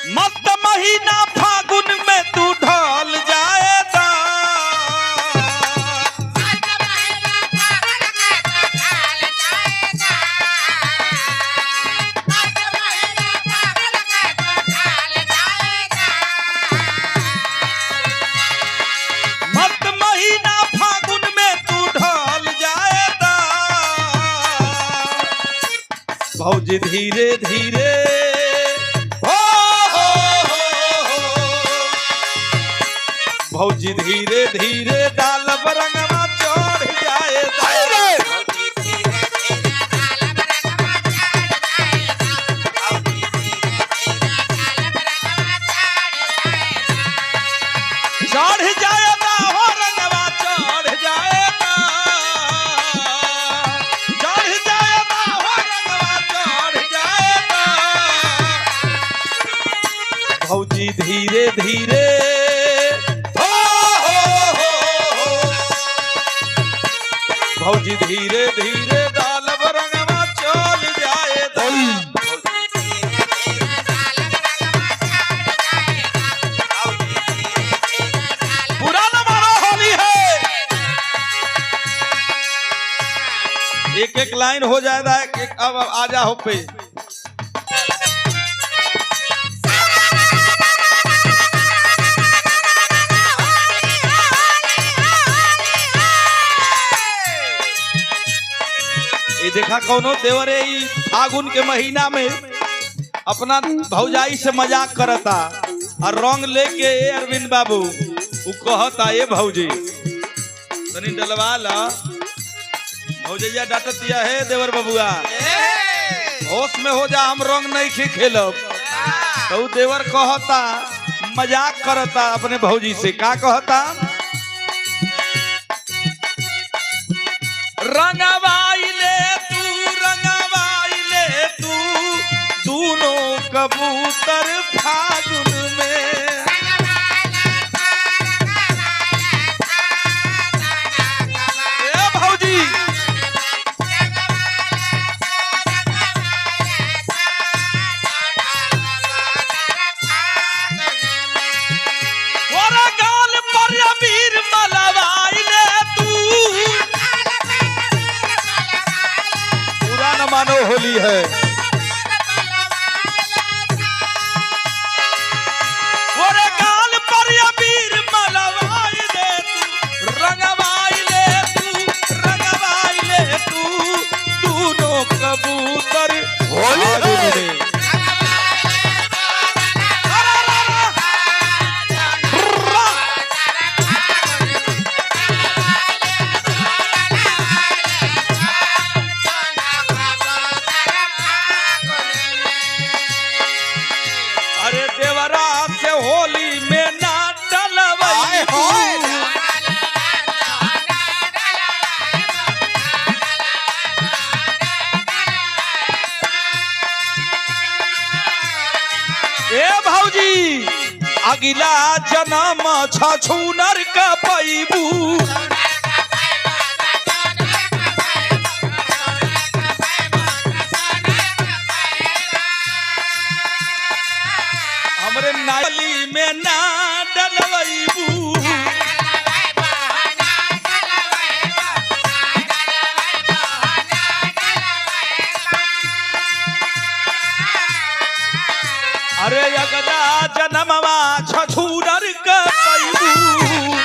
मस्त महीना फागुन में तू ढल जाएगा। मस्त महीना फागुन में तू ढल जाएगा। भौजी धीरे धीरे भौजी धीरे धीरे डाल बरंगवा चढ़ जाए। चढ़ जाएगा हो रंगवा चढ़ जाएगा। चढ़ जाएगा हो रंगवा चढ़ जाएगा। भौजी धीरे धीरे भौजी धीरे धीरे डाल बरंगवा चल जाए। पुराना मानो होली है। एक एक लाइन हो जाएगा। एक अब आजा हो पे देखा कौनो देवरे फागुन के महीना में अपना भौजाई से मजाक करता और रंग लेके अरविंद बाबू वो कहता ये भौजी तनी डलवा ला। भौजैया डांटतिया है देवर बबुआ होश में हो जा हम रंग नहीं खेलब। तो देवर कहता मजाक करता अपने भौजी से का कहता रंगवाइले तू दोनों कबूतर फागुन में। ए भौजी ओरा गाल पर अबीर मलवाइले तू। पुराना मानो होली है। ओरे गाल पर अबीर मलवाइले तू रंगवाइले तू दोनों कबूतर होली में। अरे देवरा से होली में ना डलवाई हो। ए भौजी अगिला जन्म छछूनर का पैबू। हमरे नाली में ना डलवाईबू। अरे अगला जन्मवा छछूनर का पैबू।